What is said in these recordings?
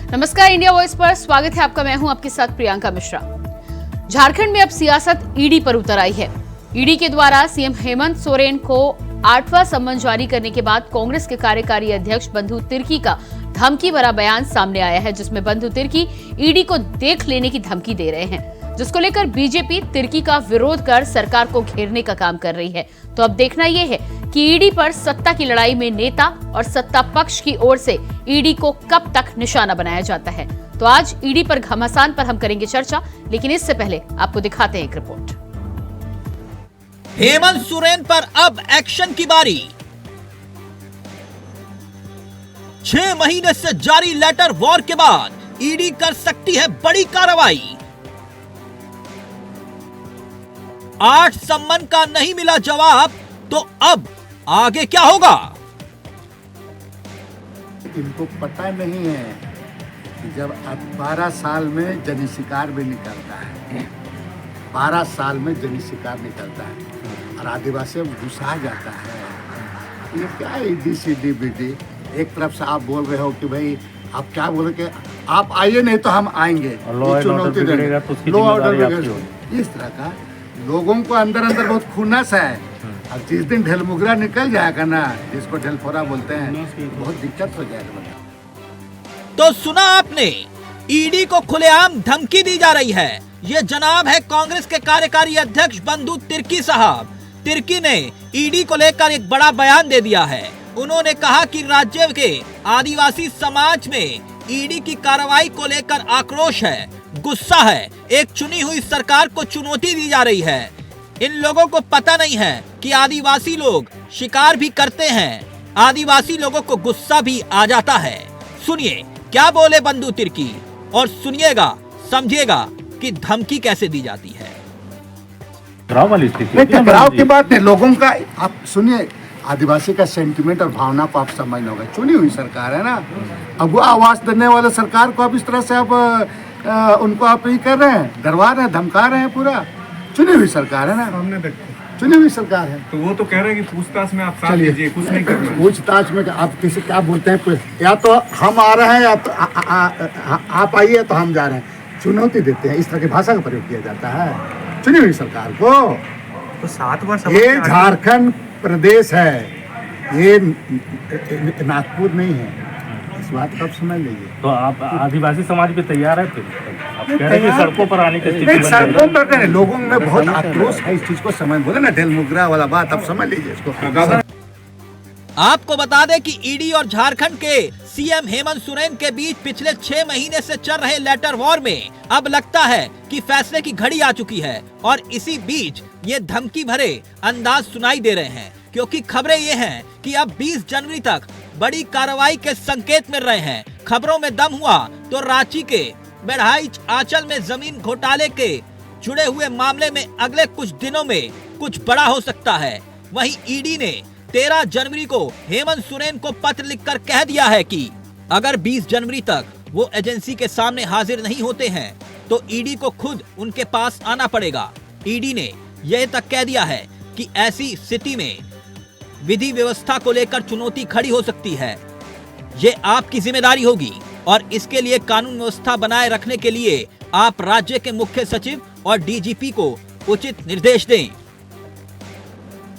नमस्कार, India voice पर स्वागत है आपका। मैं हूं आपके साथ प्रियंका मिश्रा। झारखंड में अब सियासत ईडी पर उतर आई है। ईडी के द्वारा सीएम हेमंत सोरेन को 8वां सम्मन जारी करने के बाद कांग्रेस के कार्यकारी अध्यक्ष बंधु तिर्की का धमकी भरा बयान सामने आया है, जिसमें बंधु तिर्की ईडी को देख लेने की धमकी दे रहे हैं, जिसको लेकर बीजेपी तिर्की का विरोध कर सरकार को घेरने का काम कर रही है। तो अब देखना यह है कि ईडी पर सत्ता की लड़ाई में नेता और सत्ता पक्ष की ओर से ईडी को कब तक निशाना बनाया जाता है। तो आज ईडी पर घमासान पर हम करेंगे चर्चा, लेकिन इससे पहले आपको दिखाते हैं एक रिपोर्ट। हेमंत सोरेन पर अब एक्शन की बारी। 6 महीने से जारी लेटर वॉर के बाद ईडी कर सकती है बड़ी कार्रवाई। 8 सम्मन का नहीं मिला जवाब, तो अब आगे क्या होगा? इनको पता नहीं है कि जब 12 साल में जनी शिकार भी निकलता है, 12 साल में जनी शिकार निकलता है और आदिवासी घुसा जाता है। ये क्या ईडी सीडी बीडी? एक तरफ से आप बोल रहे हो कि भाई आप क्या बोले कि आप आइए नहीं तो हम आएंगे, चुनौती देंगे, लो ऑर्डर। इस तरह का लोगों को अंदर अंदर बहुत खुन्नस है। अब जिस दिन ढेलमुगरा निकल जाएगा ना, जिसको ढेलफोरा बोलते हैं, बहुत दिक्कत हो जाएगा। तो सुना आपने, ईडी को खुलेआम धमकी दी जा रही है। ये जनाब है कांग्रेस के कार्यकारी अध्यक्ष बंधु तिर्की साहब। तिर्की ने ईडी को लेकर एक बड़ा बयान दे दिया है। उन्होंने कहा कि राज्य के आदिवासी समाज में ईडी की कार्रवाई को लेकर आक्रोश है, गुस्सा है। एक चुनी हुई सरकार को चुनौती दी जा रही है। इन लोगों को पता नहीं है कि आदिवासी लोग शिकार भी करते हैं, आदिवासी लोगों को गुस्सा भी आ जाता है। सुनिए क्या बोले बंधु तिर्की, और सुनिएगा, समझिएगा कि धमकी कैसे दी जाती है। टकराव वाली स्थिति, टकराव की बात नहीं, लोगों का आप सुनिए, आदिवासी का सेंटिमेंट और भावना को आप समझना होगा। चुनी हुई सरकार है ना, अब वो आवाज देने वाले सरकार को आप इस तरह से आप उनको आप ये कर रहे हैं, डरवा रहे हैं, धमका रहे हैं। पूरा चुनी हुई सरकार है ना, हमने चुनी हुई सरकार है। तो वो तो कह रहे हैं कि पूछताछ में आप साथ लीजिए, कुछ नहीं करना। पूछताछ में आप किसी क्या बोलते हैं, या तो हम आ रहे हैं या तो आप आइए तो हम जा रहे हैं। चुनौती देते हैं, इस तरह की भाषा का प्रयोग किया जाता है चुनी हुई सरकार को। तो 7 वर्ष ये झारखंड प्रदेश है, ये नागपुर नहीं है, इस बात को आप समझ लीजिए। तो आप आदिवासी समाज पे तैयार है? फिर आप कह रहे हैं कि सड़कों पर आने की स्थिति सड़कों पर नहीं, लोगों में बहुत आक्रोश है इस चीज को। समझ बोले ना ढेलमुगरा वाला बात, आप समझ लीजिए इसको। आपको बता दें कि ईडी और झारखंड के सीएम हेमंत सोरेन के बीच पिछले 6 महीने से चल रहे लेटर वॉर में अब लगता है कि फैसले की घड़ी आ चुकी है। और इसी बीच ये धमकी भरे अंदाज सुनाई दे रहे हैं, क्योंकि खबरें ये हैं कि अब 20 जनवरी तक बड़ी कार्रवाई के संकेत मिल रहे हैं। खबरों में दम हुआ तो रांची के बेड़हाइच आंचल में जमीन घोटाले के जुड़े हुए मामले में अगले कुछ दिनों में कुछ बड़ा हो सकता है। वहीं ईडी ने 13 जनवरी को हेमंत सोरेन को पत्र लिखकर कह दिया है कि अगर 20 जनवरी तक वो एजेंसी के सामने हाजिर नहीं होते हैं तो ईडी को खुद उनके पास आना पड़ेगा। ईडी ने यह तक कह दिया है कि ऐसी स्थिति में विधि व्यवस्था को लेकर चुनौती खड़ी हो सकती है। ये आपकी जिम्मेदारी होगी और इसके लिए कानून व्यवस्था बनाए रखने के लिए आप राज्य के मुख्य सचिव और डीजीपी को उचित निर्देश दें।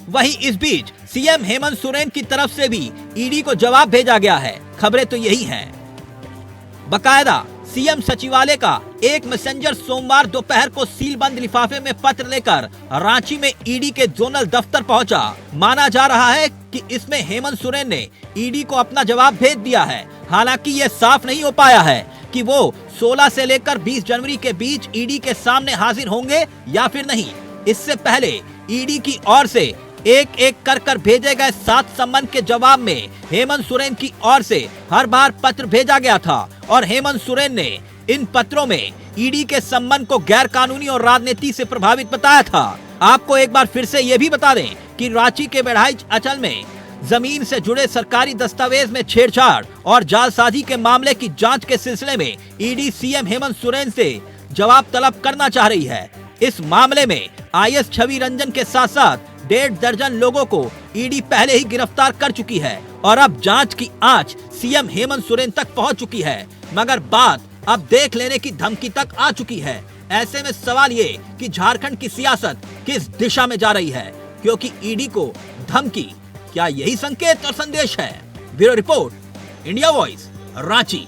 वहीं इस बीच सीएम हेमंत सोरेन की तरफ से भी ईडी को जवाब भेजा गया है। खबरें तो यही हैं। बकायदा सीएम सचिवालय का एक मैसेंजर सोमवार दोपहर को सीलबंद लिफाफे में पत्र लेकर रांची में ईडी के जोनल दफ्तर पहुंचा। माना जा रहा है कि इसमें हेमंत सोरेन ने ईडी को अपना जवाब भेज दिया है। हालांकि यह साफ नहीं हो पाया है कि वो 16 से लेकर 20 जनवरी के बीच ईडी के सामने हाजिर होंगे या फिर नहीं। इससे पहले ईडी की ओर से एक एक कर भेजे गए 7 सम्मन के जवाब में हेमंत सोरेन की ओर से हर बार पत्र भेजा गया था और हेमंत सोरेन ने इन पत्रों में ईडी के सम्मन को गैर कानूनी और राजनीति से प्रभावित बताया था। आपको एक बार फिर से ये भी बता दें कि रांची के बेड़हाइच अंचल में जमीन से जुड़े सरकारी दस्तावेज में छेड़छाड़ और जालसाजी के मामले की जांच के सिलसिले में ईडी सीएम हेमंत सोरेन से जवाब तलब करना चाह रही है। इस मामले में आईएएस छवि रंजन के साथ साथ 1.5 दर्जन लोगों को ईडी पहले ही गिरफ्तार कर चुकी है और अब जांच की आंच सीएम हेमंत सोरेन तक पहुंच चुकी है। मगर बात अब देख लेने की धमकी तक आ चुकी है। ऐसे में सवाल ये कि झारखंड की सियासत किस दिशा में जा रही है, क्योंकि ईडी को धमकी, क्या यही संकेत और संदेश है? Bureau report, India voice, Ranchi.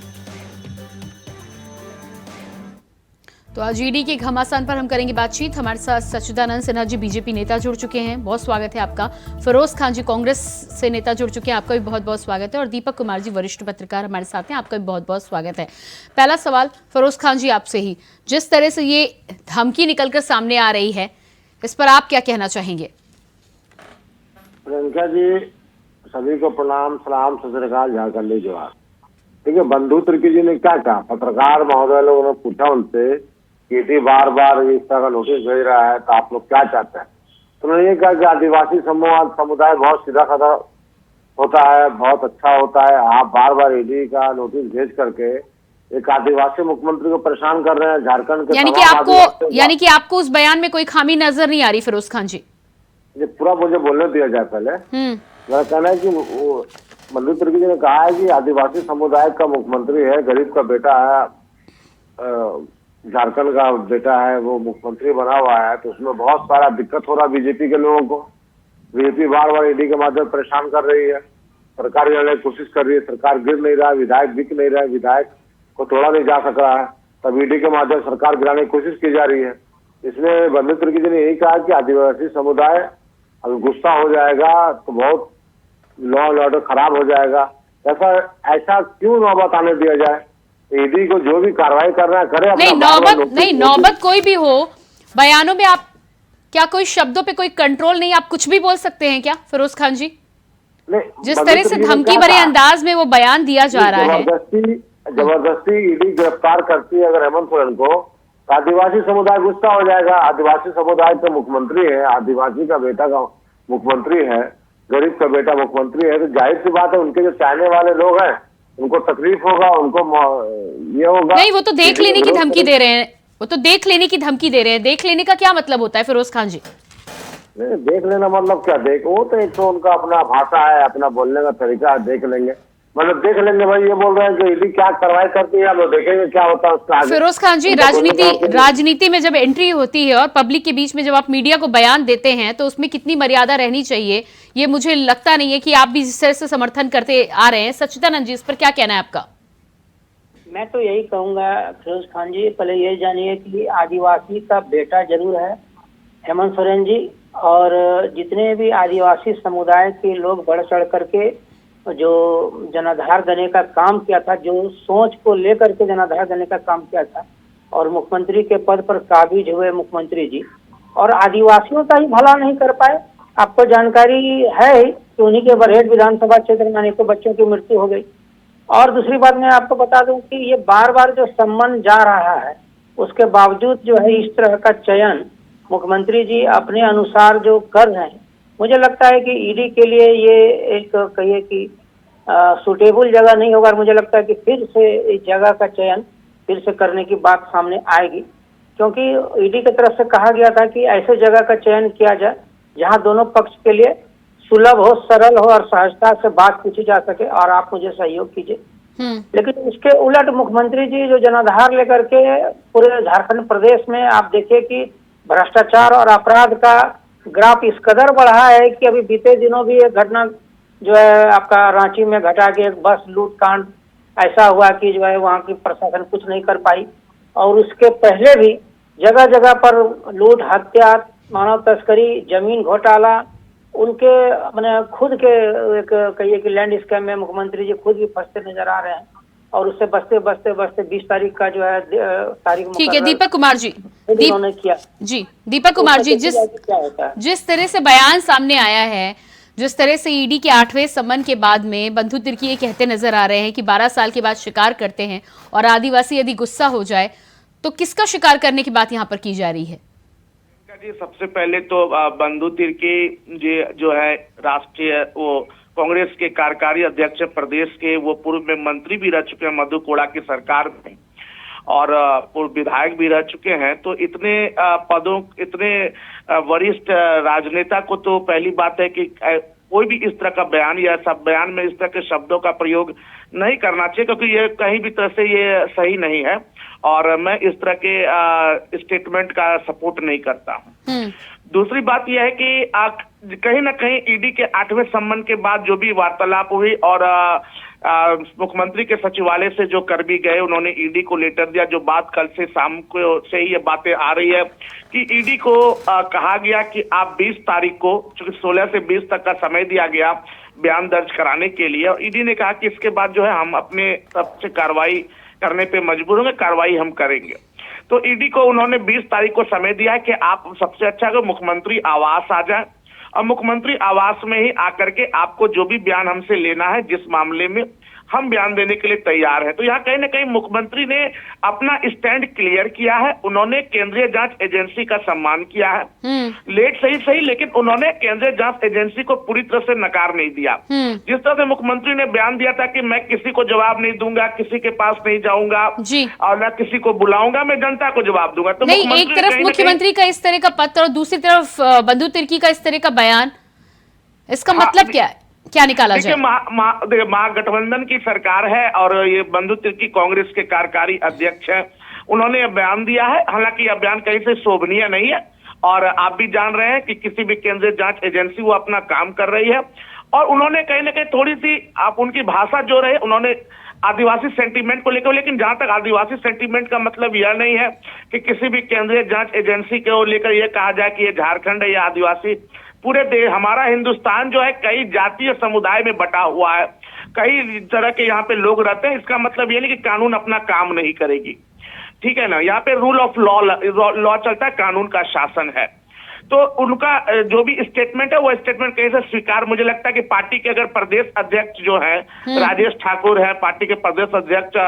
तो आज ईडी के घमासान पर हम करेंगे बातचीत। हमारे साथ सच्चिदानंद सिन्हा जी बीजेपी नेता जुड़ चुके हैं, बहुत स्वागत है आपका। फिरोज खान जी कांग्रेस से नेता जुड़ चुके हैं, आपका भी बहुत बहुत स्वागत है। और दीपक कुमार जी वरिष्ठ पत्रकार हमारे साथ हैं, आपका भी बहुत बहुत स्वागत है। पहला सवाल फिरोज खान जी आपसे ही, जिस तरह से ये धमकी निकलकर सामने आ रही है, इस पर आप क्या कहना चाहेंगे? प्रियंका जी, सभी को प्रणाम, सलाम, सत श्री अकाल, झारखंडी जवाहर। ठीक है, बंधु तिर्की जी ने क्या कहा, पत्रकार महोदय लोगों ने पूछा उनसे कि बार बार इस तरह का नोटिस भेज रहा है, तो आप लोग क्या चाहते हैं? तो उन्होंने ये कहा कि आदिवासी समुदाय बहुत सीधा साधा होता है, बहुत अच्छा होता है। आप बार बार ईडी का नोटिस भेज करके एक आदिवासी मुख्यमंत्री को परेशान कर रहे हैं। झारखंड के यानी कि आपको उस बयान में कोई खामी नजर नहीं आ रही फिरोज खान जी? ये पूरा मुझे बोलने दिया जाए पहले। मेरा कहना है कि बंधु तिर्की जी ने कहा है कि आदिवासी समुदाय का मुख्यमंत्री है, गरीब का बेटा है, झारखंड का बेटा है, वो मुख्यमंत्री बना हुआ है, तो उसमें बहुत सारा दिक्कत हो रहा है बीजेपी के लोगों को। बीजेपी बार बार ईडी के माध्यम परेशान कर रही है, सरकार गिराने की कोशिश कर रही है, सरकार गिर नहीं रहा है, विधायक बिक नहीं रहा है, विधायक को तोड़ा नहीं जा सक रहा है, तब ईडी के माध्यम सरकार गिराने की कोशिश की जा रही है। इसमें बंधु तिर्की जी ने यही कहा कि आदिवासी समुदाय अगर गुस्सा हो जाएगा तो बहुत लॉ एंड ऑर्डर खराब हो जाएगा। ऐसा क्यों नौबत आने दिया जाए? ईडी को जो भी कार्रवाई करना है करे। नौबत कोई भी हो, बयानों में आप क्या कोई शब्दों पे कोई कंट्रोल नहीं, आप कुछ भी बोल सकते हैं क्या फिरोज खान जी? जिस तरह से धमकी भरे अंदाज में वो बयान दिया जा रहा है, जबरदस्ती ईडी गिरफ्तार करती है अगर हेमंत सोरेन को, तो आदिवासी समुदाय गुस्सा हो जाएगा। आदिवासी समुदाय के मुख्यमंत्री है, आदिवासी का बेटा का मुख्यमंत्री है, गरीब का बेटा मुख्यमंत्री है, तो जाहिर सी बात है उनके जो चाहने वाले लोग हैं उनको तकलीफ होगा, उनको ये होगा। नहीं, वो तो देख लेने की धमकी दे रहे हैं, वो तो देख लेने की धमकी दे रहे हैं। देख लेने का क्या मतलब होता है फिरोज खान जी? नहीं, देख लेना मतलब क्या? वो तो एक तो उनका अपना भाषा है, अपना बोलने का तरीका है, देख लेंगे मतलब देख लेंगे। भाई ये बोल रहे हैं कि ईडी क्या कार्रवाई करती है, हम लोग देखेंगे क्या होता है उसका आगे। फिरोज खान जी, राजनीति में जब एंट्री होती है और पब्लिक के बीच में जब आप मीडिया को बयान देते हैं, तो उसमें कितनी मर्यादा रहनी चाहिए, ये मुझे लगता नहीं है कि आप भी इस तरह से समर्थन करते आ रहे हैं। सच्चिदानंद जी, इस पर क्या कहना है आपका? मैं तो यही कहूंगा फिरोज खान जी, पहले ये जानिए कि आदिवासी का बेटा जरूर है हेमंत सोरेन जी, और जितने भी आदिवासी समुदाय के लोग बढ़ चढ़ करके जो जनाधार देने का काम किया था, जो सोच को लेकर के जनाधार देने का काम किया था, और मुख्यमंत्री के पद पर काबिज हुए मुख्यमंत्री जी, और आदिवासियों का ही भला नहीं कर पाए। आपको जानकारी है कि उन्हीं के बरहेट विधानसभा क्षेत्र में अनेकों बच्चों की मृत्यु हो गई। और दूसरी बात मैं आपको बता दूं कि ये बार बार जो सम्मन जा रहा है, उसके बावजूद जो है इस तरह का चयन मुख्यमंत्री जी अपने अनुसार जो कर रहे हैं, मुझे लगता है कि ईडी के लिए ये एक कहिए कि सुटेबल जगह नहीं होगा। और मुझे लगता है कि फिर से इस जगह का चयन फिर से करने की बात सामने आएगी, क्योंकि ईडी की तरफ से कहा गया था कि ऐसे जगह का चयन किया जाए जहां दोनों पक्ष के लिए सुलभ हो, सरल हो और सहजता से बात पूछी जा सके और आप मुझे सहयोग कीजिए। लेकिन इसके उलट मुख्यमंत्री जी जो जनाधार लेकर के पूरे झारखंड प्रदेश में आप देखिए कि भ्रष्टाचार और अपराध का ग्राफ इस कदर बढ़ा है कि अभी बीते दिनों भी एक घटना जो है आपका रांची में घटा के एक बस लूट कांड ऐसा हुआ कि जो है वहाँ की प्रशासन कुछ नहीं कर पाई, और उसके पहले भी जगह जगह पर लूट, हत्या, मानव तस्करी, जमीन घोटाला, उनके अपने खुद के एक कहिए कि लैंड स्कैम में मुख्यमंत्री जी खुद भी फंसते नजर आ रहे हैं, और उससे बचते बचते बचते 20 तारीख का जो है तारीख। ठीक है दीपक कुमार जी, उन्होंने किया जी दीपक कुमार जी, जिस तरह से बयान सामने आया है, जिस तरह से ईडी के 8वें सम्मन के बाद में बंधु तिर्की ये कहते नजर आ रहे हैं कि 12 साल के बाद शिकार करते हैं, और आदिवासी यदि गुस्सा हो जाए तो किसका शिकार करने की बात यहाँ पर की जा रही है? जी, सबसे पहले तो बंधु तिर्की जी जो है राष्ट्रीय वो कांग्रेस के कार्यकारी अध्यक्ष प्रदेश के, वो पूर्व में मंत्री भी रह चुके हैं मधु कोड़ा की सरकार में, और पूर्व विधायक भी रह चुके हैं, तो इतने पदों, इतने वरिष्ठ राजनेता को तो पहली बात है कि कोई भी इस तरह का बयान या सब बयान में इस तरह के शब्दों का प्रयोग नहीं करना चाहिए, क्योंकि ये कहीं भी तरह से ये सही नहीं है और मैं इस तरह के स्टेटमेंट का सपोर्ट नहीं करता हूँ। दूसरी बात यह है कि कहीं ना कहीं ईडी के 8वें सम्मन के बाद जो भी वार्तालाप हुई और मुख्यमंत्री के सचिवालय से जो कर्मी गए, उन्होंने ईडी को लेटर दिया। जो बात कल से शाम को से ही ये बातें आ रही है कि ईडी को कहा गया कि आप 20 तारीख को, चूंकि 16 से 20 तक का समय दिया गया बयान दर्ज कराने के लिए, और ईडी ने कहा कि इसके बाद जो है हम अपने तरफ से कार्रवाई करने पे मजबूर होंगे, कार्रवाई हम करेंगे। तो ईडी को उन्होंने 20 तारीख को समय दिया है कि आप सबसे अच्छा अगर मुख्यमंत्री आवास आ जाए और मुख्यमंत्री आवास में ही आकर के आपको जो भी बयान हमसे लेना है, जिस मामले में हम बयान देने के लिए तैयार हैं। तो यहाँ कहीं ना कहीं मुख्यमंत्री ने अपना स्टैंड क्लियर किया है। उन्होंने केंद्रीय जांच एजेंसी का सम्मान किया है, लेट सही, लेकिन उन्होंने केंद्रीय जांच एजेंसी को पूरी तरह से नकार नहीं दिया। जिस तरह से मुख्यमंत्री ने बयान दिया था कि मैं किसी को जवाब नहीं दूंगा, किसी के पास नहीं जाऊंगा और न किसी को बुलाऊंगा, मैं जनता को जवाब दूंगा। तो नहीं, एक तरफ मुख्यमंत्री का इस तरह का पत्र और दूसरी तरफ बंधु तिर्की का इस तरह का बयान, इसका मतलब क्या है, क्या निकाला जाए? महागठबंधन की सरकार है और ये बंधु तिर्की कांग्रेस के कार्यकारी अध्यक्ष हैं। उन्होंने यह बयान दिया है, हालांकि यह बयान कहीं से शोभनीय नहीं है और आप भी जान रहे हैं कि किसी भी केंद्रीय जांच एजेंसी वो अपना काम कर रही है। और उन्होंने कहीं ना कहीं थोड़ी सी, आप उनकी भाषा जो रहे, उन्होंने आदिवासी सेंटीमेंट को लेकर, लेकिन जहां तक आदिवासी सेंटीमेंट का मतलब यह नहीं है कि किसी भी केंद्रीय जांच एजेंसी को लेकर यह कहा जाए कि ये झारखंड है या आदिवासी। पूरे देश, हमारा हिंदुस्तान जो है कई जातीय समुदाय में बटा हुआ है, कई तरह के यहाँ पे लोग रहते हैं। इसका मतलब ये नहीं कि कानून अपना काम नहीं करेगी, ठीक है ना। यहाँ पे रूल ऑफ लॉ चलता है, कानून का शासन है। तो उनका जो भी स्टेटमेंट है वो स्टेटमेंट कहीं से स्वीकार, मुझे लगता है कि पार्टी के अगर प्रदेश अध्यक्ष जो है राजेश ठाकुर है, पार्टी के प्रदेश अध्यक्ष,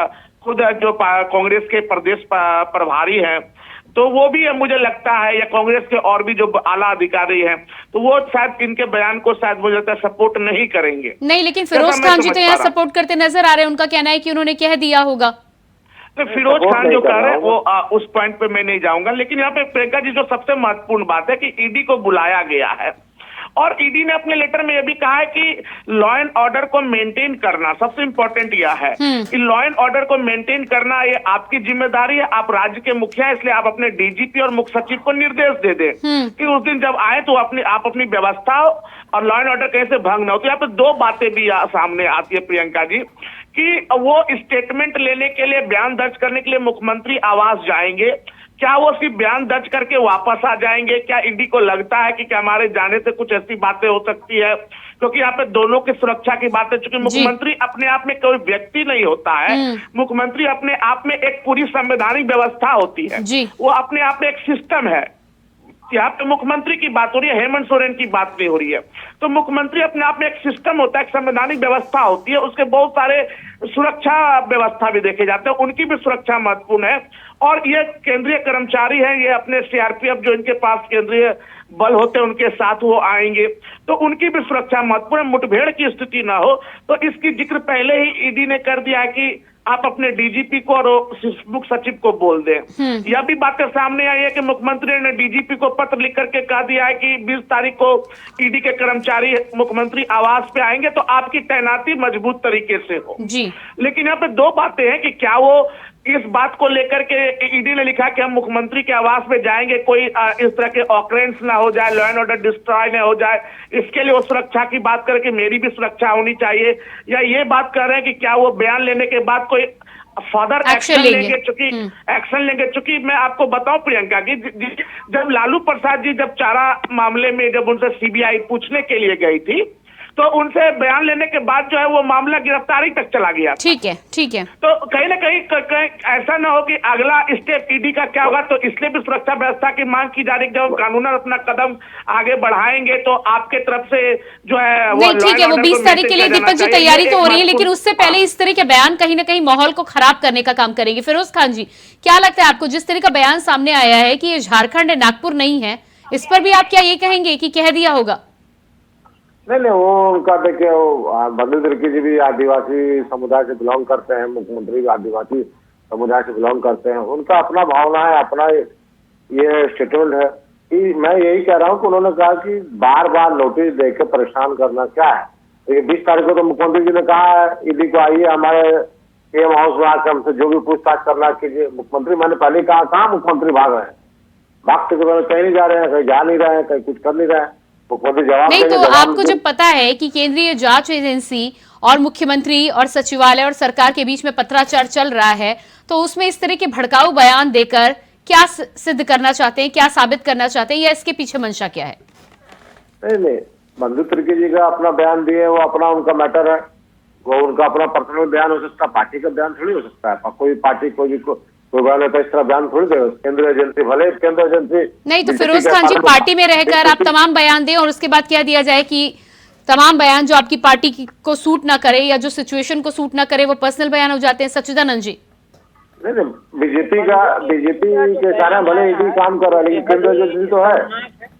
खुद जो कांग्रेस के प्रदेश प्रभारी है, तो वो भी मुझे लगता है, या कांग्रेस के और भी जो आला अधिकारी हैं, तो वो शायद इनके बयान को शायद मुझे लगता है सपोर्ट नहीं करेंगे। नहीं, लेकिन फिरोज खान जी तो यहाँ सपोर्ट करते नजर आ रहे हैं। उनका कहना है कि उन्होंने कह दिया होगा। तो फिरोज खान जो कह रहे हैं वो उस पॉइंट पे मैं नहीं जाऊंगा, लेकिन यहाँ पे प्रियंका जी जो सबसे महत्वपूर्ण बात है कि ईडी को बुलाया गया है और ईडी ने अपने लेटर में यह भी कहा है कि लॉ एंड ऑर्डर को मेंटेन करना सबसे इंपॉर्टेंट यह है कि लॉ एंड ऑर्डर को मेंटेन करना ये आपकी जिम्मेदारी है। आप राज्य के मुखिया, इसलिए आप अपने डीजीपी और मुख्य सचिव को निर्देश दे दें कि उस दिन जब आए तो आप अपनी व्यवस्था और लॉ एंड ऑर्डर कैसे भंग न हो। तो यहाँ पे दो बातें भी सामने आती है प्रियंका जी, कि वो स्टेटमेंट लेने के लिए, बयान दर्ज करने के लिए मुख्यमंत्री आवास जाएंगे, क्या वो सिर्फ बयान दर्ज करके वापस आ जाएंगे? क्या ईडी को लगता है कि हमारे जाने से कुछ ऐसी बातें हो सकती है? क्योंकि यहाँ पे दोनों की सुरक्षा की बात है, चूंकि मुख्यमंत्री अपने आप में कोई व्यक्ति नहीं होता है, मुख्यमंत्री अपने आप में एक पूरी संवैधानिक व्यवस्था होती है, वो अपने आप में एक सिस्टम है। यहाँ पे मुख्यमंत्री की बात हो रही है, हेमंत सोरेन की बात नहीं हो रही है। तो मुख्यमंत्री अपने आप में एक सिस्टम होता है, एक संवैधानिक व्यवस्था होती है, उसके बहुत सारे सुरक्षा व्यवस्था भी देखे जाते हैं, उनकी भी सुरक्षा महत्वपूर्ण है। और ये केंद्रीय कर्मचारी हैं, ये अपने सीआरपीएफ जो इनके पास केंद्रीय बल होते हैं उनके साथ वो आएंगे, तो उनकी भी सुरक्षा महत्वपूर्ण। मुठभेड़ की स्थिति ना हो, तो इसकी जिक्र पहले ही ईडी ने कर दिया है कि आप अपने डीजीपी को और मुख्य सचिव को बोल दें। यह भी बातें सामने आई है कि मुख्यमंत्री ने डीजीपी को पत्र लिख करके कह दिया है कि 20 तारीख को ईडी के कर्मचारी मुख्यमंत्री आवास पे आएंगे तो आपकी तैनाती मजबूत तरीके से हो। लेकिन यहाँ पे दो बातें हैं कि क्या वो इस बात को लेकर के ईडी ने लिखा कि हम मुख्यमंत्री के आवास में जाएंगे, कोई इस तरह के ऑकरेंस ना हो जाए, लॉ एंड ऑर्डर डिस्ट्रॉय ना हो जाए, इसके लिए वो सुरक्षा की बात करके मेरी भी सुरक्षा होनी चाहिए, या ये बात कर रहे हैं कि क्या वो बयान लेने के बाद कोई फर्दर एक्शन लेंगे? चूंकि एक्शन लेंगे, चूंकि मैं आपको बताऊं प्रियंका की, जब लालू प्रसाद जी जब चारा मामले में जब उनसे सीबीआई पूछने के लिए गई थी, तो उनसे बयान लेने के बाद जो है वो मामला गिरफ्तारी तक चला गया। ठीक है, ठीक है। तो कहीं ना कहीं ऐसा ना हो कि अगला स्टेप ईडी का क्या होगा, तो इसलिए भी सुरक्षा व्यवस्था की मांग की जा रही है। जब कानूनन अपना कदम आगे बढ़ाएंगे तो आपके तरफ से जो है वो ठीक है, वो 20 तारीख के लिए दीपक जी तैयारी तो हो रही है, लेकिन उससे पहले इस तरह के बयान कहीं ना कहीं माहौल को खराब करने का काम करेंगे। फिरोज खान जी, क्या लगता है आपको, जिस तरह का बयान सामने आया है कि ये झारखंड है, नागपुर नहीं है, इस पर भी आप क्या ये कहेंगे कि कह दिया होगा? नहीं, वो उनका देखिए, बंधु तिर्की जी भी आदिवासी समुदाय से बिलोंग करते हैं, मुख्यमंत्री भी आदिवासी समुदाय से बिलोंग करते हैं, उनका अपना भावना है, अपना ये स्टेटमेंट है कि मैं यही कह रहा हूँ कि उन्होंने कहा कि बार बार नोटिस देकर परेशान करना क्या है। तो 20 तारीख को तो मुख्यमंत्री जी ने कहा है ईडी को आइए हमारे सीएम हाउस में आकर हमसे जो भी पूछताछ करना कीजिए। मुख्यमंत्री, मैंने पहले कहा कहाँ मुख्यमंत्री भाग रहे हैं, भागते तो कहीं नहीं जा रहे हैं, कहीं जा नहीं रहे हैं, कहीं कुछ कर नहीं रहे हैं। मुख्यमंत्री जवाब नहीं देंगे, तो जवाब आपको जब पता है कि केंद्रीय जांच एजेंसी और मुख्यमंत्री और सचिवालय और सरकार के बीच में पत्राचार चल रहा है, तो उसमें इस तरह के भड़काऊ बयान देकर क्या सिद्ध करना चाहते हैं, क्या साबित करना चाहते हैं, या इसके पीछे मंशा क्या है? नहीं, बंधु तिर्की जी का अपना बयान दिए, वो अपना उनका मैटर है, वो उनका अपना पर्सनल बयान हो सकता है, पार्टी का बयान थोड़ी हो सकता है। कोई पार्टी कोई बयान होता है इस तरह बयान थोड़ी देगा केंद्रीय एजेंसी, भले केंद्रीय एजेंसी। नहीं तो फिरोज खान जी, पार्टी में रहकर आप तमाम बयान दें और उसके बाद कह दिया जाए कि तमाम बयान जो आपकी पार्टी को सूट ना करे या जो सिचुएशन को सूट ना करे वो पर्सनल बयान हो जाते हैं। सच्चिदानंद जी, नहीं, बीजेपी के कारण भले ईडी काम कर रहा है, लेकिन केंद्रीय एजेंसी तो है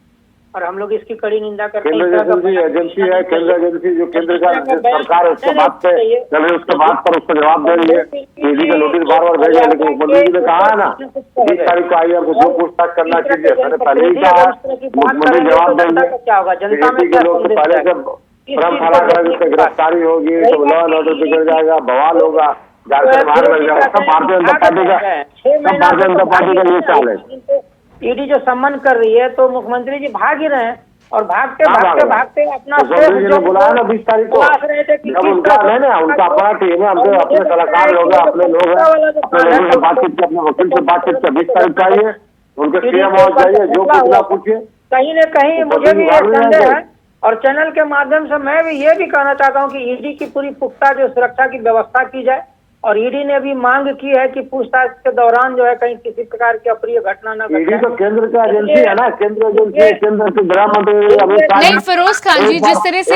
और हम लोग इसकी कड़ी निंदा करते हैं। केंद्रीय एजेंसी है, केंद्रीय एजेंसी जो केंद्र का सरकार है उसके बात पे चल रही, उसके बाद पर उसको जवाब दे रही है। ईडी का नोटिस बार बार भेजा, लेकिन मुख्यमंत्री जी ने कहा है ना 20 तारीख को आइए, हमको जो पूछताछ करना कीजिए। मैंने पहले ही कहा मुख्यमंत्री जवाब देंगे। बीजेपी के लोग तो पहले से भ्रम फैला कर उसकी गिरफ्तारी होगी तो लॉ एंड ऑर्डर बिगड़ जाएगा, बवाल होगा, झारखंड बाहर लग जाएगा। सब भारतीय जनता पार्टी का ये चाल है। ईडी जो सम्मान कर रही है तो मुख्यमंत्री जी भाग ही रहे हैं और भागते अपना बुलाया ना 20 तारीख को, जब उनका नहीं उनका अपना टीम है, हमसे अपने सलाहकार लोग हैं, अपने लोग हैं, अपने लोगों से बातचीत अपने वकील से बातचीत कर 20 तारीख को आइए, उनके सीएम हाउस जाइए, जो पूछना पूछिए। कहीं न कहीं मुझे भी ये संदेह है और चैनल के माध्यम से मैं भी ये भी कहना चाहता हूँ कि ईडी की पूरी पुख्ता जो सुरक्षा की व्यवस्था की जाए और ईडी ने भी मांग की है कि पूछताछ के दौरान जो है कहीं किसी प्रकार की अप्रिय घटना न घटे। ईडी तो केंद्र का एजेंसी है ना, केंद्र एजेंसी, केंद्र के गृह मंत्री अमित शाह। नहीं फिरोज खान जी, जिस तरह से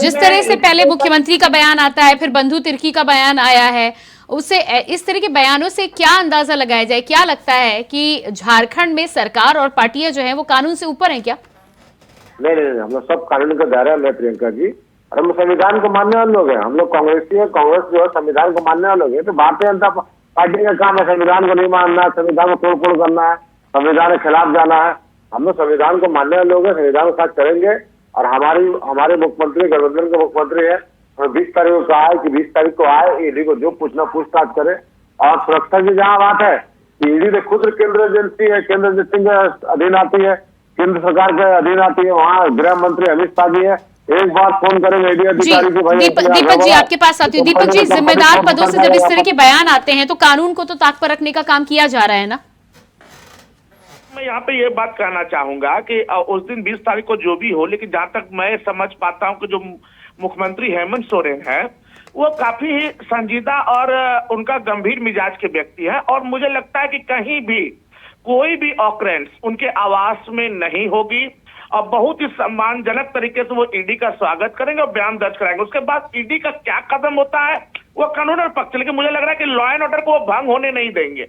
जिस तरह से पहले मुख्यमंत्री का बयान आता है, फिर बंधु तिर्की का बयान आया है, उससे इस तरह के बयानों से क्या अंदाजा लगाया जाए? क्या लगता है कि झारखंड में सरकार और पार्टियां जो हैं वो कानून से ऊपर हैं क्या? नहीं, हम लोग सब कानून के दायरे में, प्रियंका जी, और हम संविधान को मानने वाले लोग हैं। हम लोग कांग्रेसी है, कांग्रेस जो है संविधान को मानने वाले लोग हैं। तो भारतीय जनता पार्टी का काम है संविधान को नहीं मानना, संविधान को तोड़ करना है, संविधान के खिलाफ जाना है। हम लोग संविधान को मानने वाले लोग हैं, संविधान के साथ चलेंगे। और हमारे मुख्यमंत्री गठबंधन के मुख्यमंत्री है, 20 तारीख को कहा है कि 20 तारीख को आए, ईडी को जो पूछना पूछताछ करे। और सुरक्षा की जहाँ बात है, ईडी तो खुद केंद्रीय एजेंसी है, केंद्र एजेंसी के अधीन आती है, केंद्र सरकार के अधीन आती है। वहाँ गृह मंत्री अमित शाह जी है, एक बार फोन करेंगे ईडी अधिकारी की भाई। दीपक जी आपके पास आती हूँ। दीपक जी, जिम्मेदार पदों से जब इस तरह के बयान आते हैं तो कानून को तो ताक पर रखने का काम किया जा रहा है ना? मैं यहाँ पे ये बात कहना चाहूंगा कि उस दिन 20 तारीख को जो भी हो, लेकिन जहां तक मैं समझ पाता हूँ कि जो मुख्यमंत्री हेमंत सोरेन है वो काफी ही संजीदा और उनका गंभीर मिजाज के व्यक्ति है। और मुझे लगता है कि कहीं भी कोई भी ऑकरेंस उनके आवास में नहीं होगी और बहुत ही सम्मानजनक तरीके से वो ईडी का स्वागत करेंगे और बयान दर्ज कराएंगे। उसके बाद ईडी का क्या कदम होता है वो कानून पक्ष, लेकिन मुझे लग रहा है कि लॉ एंड ऑर्डर को वो भंग होने नहीं देंगे,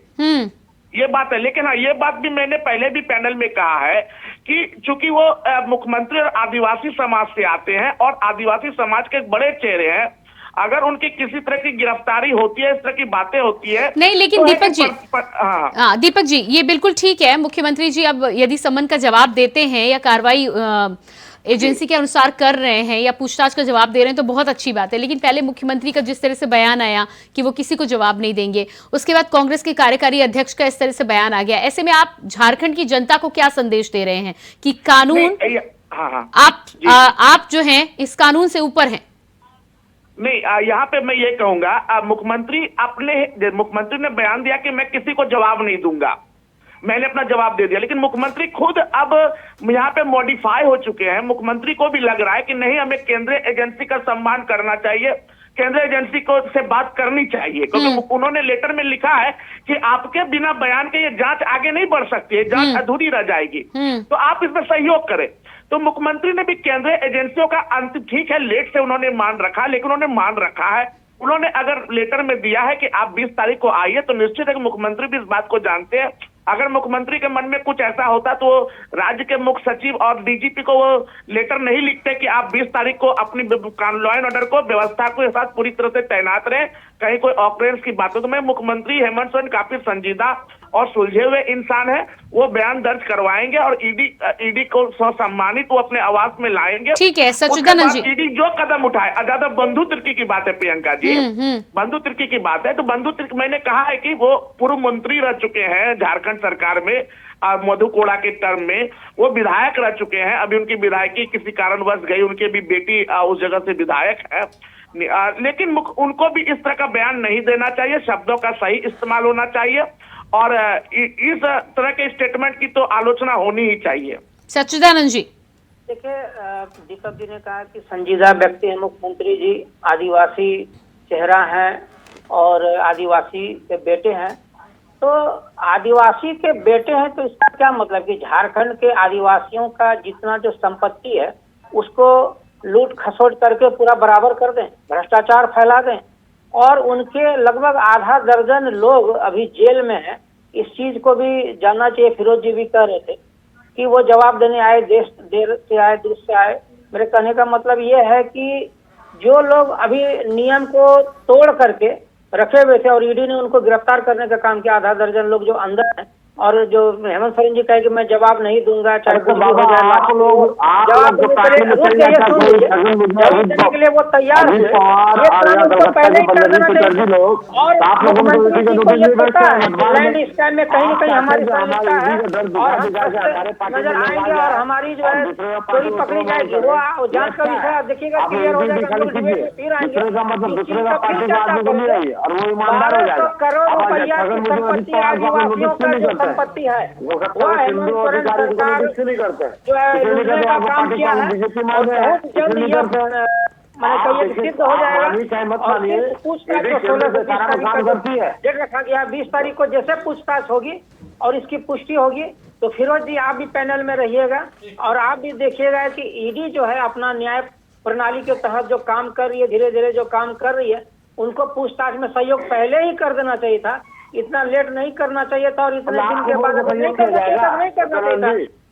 ये बात है। लेकिन हाँ, ये बात भी मैंने पहले भी पैनल में कहा है कि चूंकि वो मुख्यमंत्री और आदिवासी समाज से आते हैं और आदिवासी समाज के बड़े चेहरे हैं, अगर उनकी किसी तरह की गिरफ्तारी होती है, इस तरह की बातें होती है नहीं, लेकिन तो दीपक जी, हाँ दीपक जी, ये बिल्कुल ठीक है। मुख्यमंत्री जी अब यदि सम्मन का जवाब देते हैं या कार्रवाई एजेंसी के अनुसार कर रहे हैं या पूछताछ का जवाब दे रहे हैं तो बहुत अच्छी बात है। लेकिन पहले मुख्यमंत्री का जिस तरह से बयान आया कि वो किसी को जवाब नहीं देंगे, उसके बाद कांग्रेस के कार्यकारी अध्यक्ष का इस तरह से बयान आ गया, ऐसे में आप झारखंड की जनता को क्या संदेश दे रहे हैं कि कानून, आप जो हैं इस कानून से ऊपर हैं? नहीं, यहाँ पे मैं ये कहूंगा, मुख्यमंत्री ने बयान दिया कि मैं किसी को जवाब नहीं दूंगा, मैंने अपना जवाब दे दिया। लेकिन मुख्यमंत्री खुद अब यहाँ पे मॉडिफाई हो चुके हैं। मुख्यमंत्री को भी लग रहा है कि नहीं, हमें केंद्रीय एजेंसी का सम्मान करना चाहिए, केंद्रीय एजेंसी को से बात करनी चाहिए, क्योंकि उन्होंने लेटर में लिखा है कि आपके बिना बयान के ये जांच आगे नहीं बढ़ सकती है, जांच अधूरी रह जाएगी, तो आप इसमें सहयोग करें। तो मुख्यमंत्री ने भी केंद्रीय एजेंसियों का अंतिम, ठीक है लेट से उन्होंने मान रखा, लेकिन उन्होंने मान रखा है। उन्होंने अगर लेटर में दिया है कि आप 20 तारीख को आइए, तो निश्चित है कि मुख्यमंत्री भी इस बात को जानते हैं अगर मुख्यमंत्री के मन में कुछ ऐसा होता तो राज्य के मुख्य सचिव और डीजीपी को वो लेटर नहीं लिखते कि आप 20 तारीख को अपनी लॉ एंड ऑर्डर को व्यवस्था के साथ पूरी तरह से तैनात रहे, कहीं कोई ऑकरेंस की बात हो। तो मैं मुख्यमंत्री हेमंत सोरेन काफी संजीदा और सुलझे हुए इंसान है, वो बयान दर्ज करवाएंगे और ईडी को सम्मानित वो अपने आवास में लाएंगे। ठीक है सच्चिदानंद जी, ईडी जो कदम उठाए, ज्यादा बंधु तिर्की की बात है प्रियंका जी, बंधु तिर्की की बात है, तो बंधु तिर्की मैंने कहा है कि वो पूर्व मंत्री रह चुके हैं झारखंड सरकार में, मधु कोड़ा के टर्म में वो विधायक रह चुके हैं। अभी उनकी विधायकी किसी कारणवश गई, उनकी भी बेटी उस जगह से विधायक है, लेकिन उनको भी इस तरह का बयान नहीं देना चाहिए, शब्दों का सही इस्तेमाल होना चाहिए और इस तरह के स्टेटमेंट की तो आलोचना होनी ही चाहिए। सच्चिदानंद जी देखिए, दीपक जी ने कहा कि संजीदा व्यक्ति है मुख्यमंत्री जी, आदिवासी चेहरा है और आदिवासी के बेटे हैं। तो आदिवासी के बेटे हैं तो इसका क्या मतलब कि झारखंड के आदिवासियों का जितना जो संपत्ति है उसको लूट खसोट करके पूरा बराबर कर दें, भ्रष्टाचार फैला दें, और उनके लगभग आधा दर्जन लोग अभी जेल में हैं। इस चीज को भी जानना चाहिए। फिरोज जी भी कह रहे थे कि वो जवाब देने आए, देर से आए, दूर से आए। मेरे कहने का मतलब ये है कि जो लोग अभी नियम को तोड़ करके रखे हुए थे और ईडी ने उनको गिरफ्तार करने का काम किया, आधा दर्जन लोग जो अंदर हैं, और जो हेमंत सोरेन जी कहे कि मैं जवाब नहीं दूंगा चाहे कुछ भी हो जाए, जवाब देने के लिए वो तैयार है। ये काम उनको पहले ही कर देना चाहिए। और मुख्यमंत्री जी को ये पता है लैंड स्कैम में कहीं न कहीं हमारी सहायता है और हम नजर आएंगे और हमारी जो है चोरी पकड़ी जाएगी। वो जांच का विषय देखिएगा, क्लियर हो जाएगा, हम लोग फिर आएंगे। करोड़ों रुपया की संपत्ति आदिवासियों का जो संपत्ति है वो हेमंत सोरेन सरकार जो है लूटने का काम किया है और बहुत जल्द ये मैंने कही सिद्ध हो जाएगा। और पूछताछ को 16 से 20 तारीख को डेट रखा गया। 20 तारीख को जैसे पूछताछ होगी और इसकी पुष्टि होगी तो फिरोज जी आप भी पैनल में रहिएगा और आप भी देखिएगा कि ईडी जो है अपना न्याय प्रणाली के तहत जो काम कर रही है, धीरे धीरे जो काम कर रही है, उनको पूछताछ में सहयोग पहले ही कर देना चाहिए था, इतना लेट नहीं करना चाहिए था। और इतने दिन के बाद नहीं करना चाहिए था।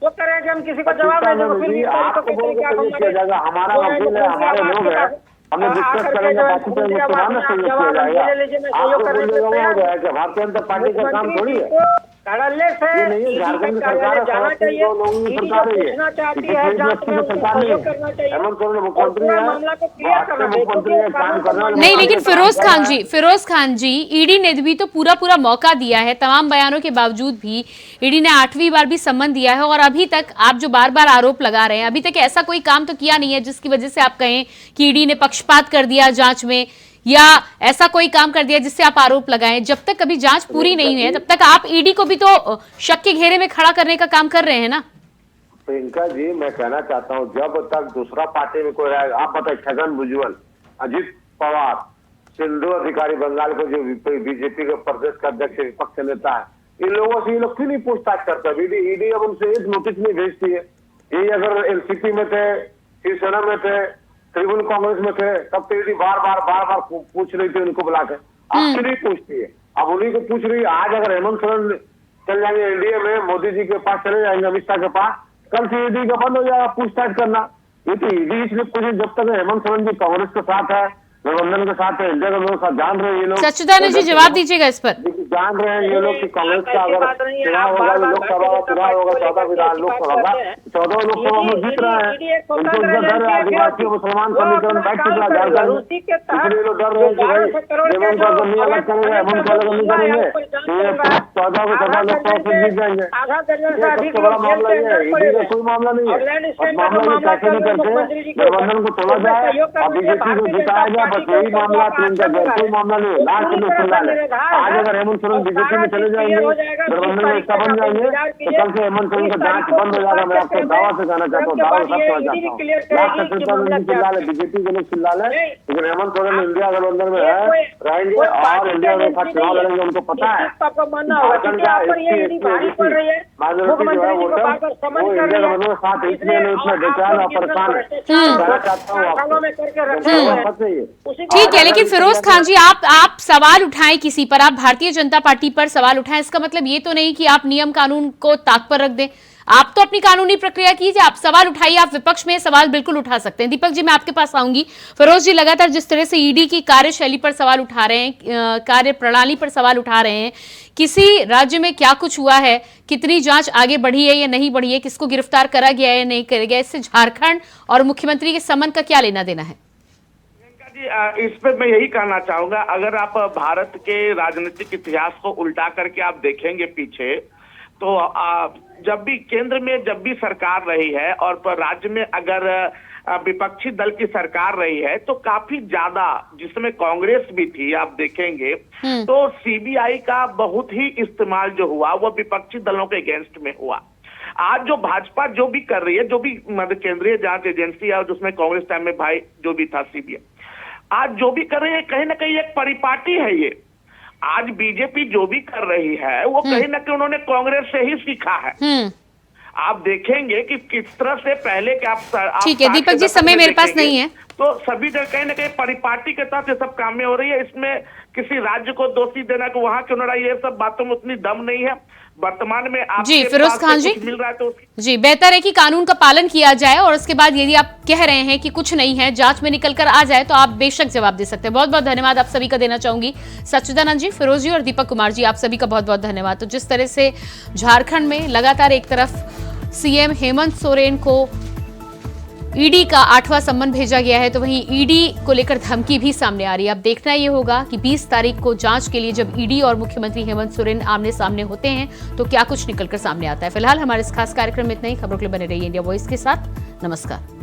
वो कह रहे हैं कि हम किसी को जवाब नहीं देंगे, फिर 20 तारीख को कहते हैं कि आप हमारे लोग हैं, हमने डिस्कस करेंगे, बाकी तो जवाब ले लीजिए, मैं सहयोग करने के लिए तैयार हूं। भारतीय जनता पार्टी का काम थोड़ी है। कार्यालय से झारखंड कार्यालय जाना चाहिए, ईडी जो पूछना चाहती है जांच में उसको सहयोग करना चाहिए और पूरा मामला को क्लियर करना चाहिए। नहीं, लेकिन फिरोज खान जी ईडी ने भी तो पूरा मौका दिया है। तमाम बयानों के बावजूद भी ईडी ने 8वीं बार भी सम्मन दिया है और अभी तक आप जो बार आरोप लगा रहे हैं, अभी तक ऐसा कोई काम तो किया नहीं है जिसकी वजह से आप कहें कि ईडी ने पक्षपात कर दिया जांच में या ऐसा कोई काम कर दिया जिससे आप आरोप लगाएं। जब तक कभी जांच पूरी नहीं हुई है तब तक आप ईडी को भी तो शक के घेरे में खड़ा करने का काम कर रहे हैं ना। प्रियंका जी, मैं कहना चाहता हूँ जब तक दूसरा पार्टी में कोई रहेगा, आप बताए छगन भुजबल, अजित पवार, सिंधु अधिकारी बंगाल को जो बीजेपी के प्रदेश का अध्यक्ष विपक्ष नेता है, इन लोगों से ये लोग क्यों नहीं पूछताछ करते? ईडी अब उनसे एक नोटिस नहीं भेजती है। ये अगर एनसीपी में थे, शिवसेना में थे, त्रिभुवन कांग्रेस में थे, तब तो ईडी बार बार पूछ रही थी उनको बुला के, अब क्यों नहीं पूछती है? अब उन्हीं को पूछ रही है। आज अगर हेमंत सोरेन चल जाएंगे एनडीए में, मोदी जी के पास चले जाएंगे, अमित शाह के पास, कल से ईडी का बंद हो जाएगा पूछताछ करना। ये तो ईडी इसलिए पूछे जब तक हेमंत सोरेन जी कांग्रेस के साथ है, गठबंधन के साथ है, इंडिया गठबंधन के साथ, जान रहे हैं ये लोग। सच्चिदानंद जी जवाब दीजिएगा इस पर। जान रहे हैं ये लोग कि कांग्रेस का अगर चुनाव होगा, लोकसभा का चुनाव होगा, 14 विधान लोकसभा का, 14 लोकसभा में जीत रहे हैं, उनको डर है आदिवासी मुसलमान समीकरण बैठ चुका है झारखंड, इसलिए लोग डर रहे हैं कि भाई हेमंत का नहीं अलग करेंगे, हेमंत का अलग नहीं करेंगे, 14 को 14 लोकसभा से जीत जाएंगे। सबसे बड़ा मामला ये है, ईडी का कोई मामला नहीं है। और मामला ये कैसे भी करते गठबंधन को तोड़ा जाए और बीजेपी को जिताया जाए, बस यही मामला प्रियंका जी, कोई मामला नहीं है। लास्ट में फिलहाल आज अगर हेमंत सोरेन बीजेपी में चले जाएंगे, गठबंधन में हिस्सा बन जाएंगे, तो कल से हेमंत सोरेन का जांच बंद हो जाएगा। मैं आपको दावा से कहना चाहता हूँ, दावा से कहना चाहता हूँ, चिल्ला ले, बीजेपी के लोग चिल्ला ले, लेकिन हेमंत सोरेन इंडिया गठबंधन में है, रहेंगे और इंडिया में चुनाव लड़ेंगे। उनको पता है झारखंड का माइनॉरिटी जो है वोटर वो इंडिया गठबंधन के साथ, इसलिए उतना बेचैन और परेशान है। कहना चाहता हूँ आपको ठीक है, लेकिन फिरोज खान जी, आप सवाल उठाएं किसी पर, आप भारतीय जनता पार्टी पर सवाल उठाएं, इसका मतलब ये तो नहीं कि आप नियम कानून को ताक पर रख दें। आप तो अपनी कानूनी प्रक्रिया कीजिए, आप सवाल उठाइए, आप विपक्ष में सवाल बिल्कुल उठा सकते हैं। दीपक जी, मैं आपके पास आऊंगी। फिरोज जी, लगातार जिस तरह से ईडी की कार्यशैली पर सवाल उठा रहे हैं, कार्य प्रणाली पर सवाल उठा रहे हैं, किसी राज्य में क्या कुछ हुआ है, कितनी जांच आगे बढ़ी है या नहीं बढ़ी है, किसको गिरफ्तार करा गया है या नहीं करा गया, इससे झारखंड और मुख्यमंत्री के समन का क्या लेना देना है? इस पे मैं यही कहना चाहूंगा, अगर आप भारत के राजनीतिक इतिहास को उल्टा करके आप देखेंगे पीछे, तो जब भी केंद्र में जब भी सरकार रही है और राज्य में अगर विपक्षी दल की सरकार रही है, तो काफी ज्यादा, जिसमें कांग्रेस भी थी, आप देखेंगे तो सीबीआई का बहुत ही इस्तेमाल जो हुआ वो विपक्षी दलों के अगेंस्ट में हुआ। आज जो भाजपा जो भी कर रही है, जो भी केंद्रीय जांच एजेंसी है, जिसमें कांग्रेस टाइम में भाई जो भी था सीबीआई, आज जो भी कर रही है कहीं ना कहीं एक परिपाटी है ये। आज बीजेपी जो भी कर रही है वो कहीं ना कहीं उन्होंने कांग्रेस से ही सीखा है। आप देखेंगे कि किस तरह से पहले के आप ठीक है दीपक जी, समय मेरे पास नहीं है, तो सभी जगह कहीं ना कहीं परिपाटी के साथ ये सब काम में हो रही है। इसमें किसी राज्य को दोषी देना कि वहां क्यों ना, ये सब बातों में उतनी दम नहीं है। वर्तमान में आप जी फिरोज खान जी मिल रहा है तो जी, बेहतर है कि कानून का पालन किया जाए, और उसके बाद यदि आप कह रहे हैं कि कुछ नहीं है, जांच में निकल कर आ जाए, तो आप बेशक जवाब दे सकते हैं। बहुत बहुत धन्यवाद आप सभी का देना चाहूंगी। सच्चिदानंद जी, फिरोज जी और दीपक कुमार जी, आप सभी का बहुत बहुत धन्यवाद। तो जिस तरह से झारखंड में लगातार एक तरफ सीएम हेमंत सोरेन को ईडी का 8वां सम्मन भेजा गया है, तो वहीं ईडी को लेकर धमकी भी सामने आ रही है। अब देखना ये होगा कि 20 तारीख को जांच के लिए जब ईडी और मुख्यमंत्री हेमंत सोरेन आमने सामने होते हैं तो क्या कुछ निकलकर सामने आता है। फिलहाल हमारे इस खास कार्यक्रम में इतना ही। खबरों के लिए बने रहिए इंडिया वॉइस के साथ। नमस्कार।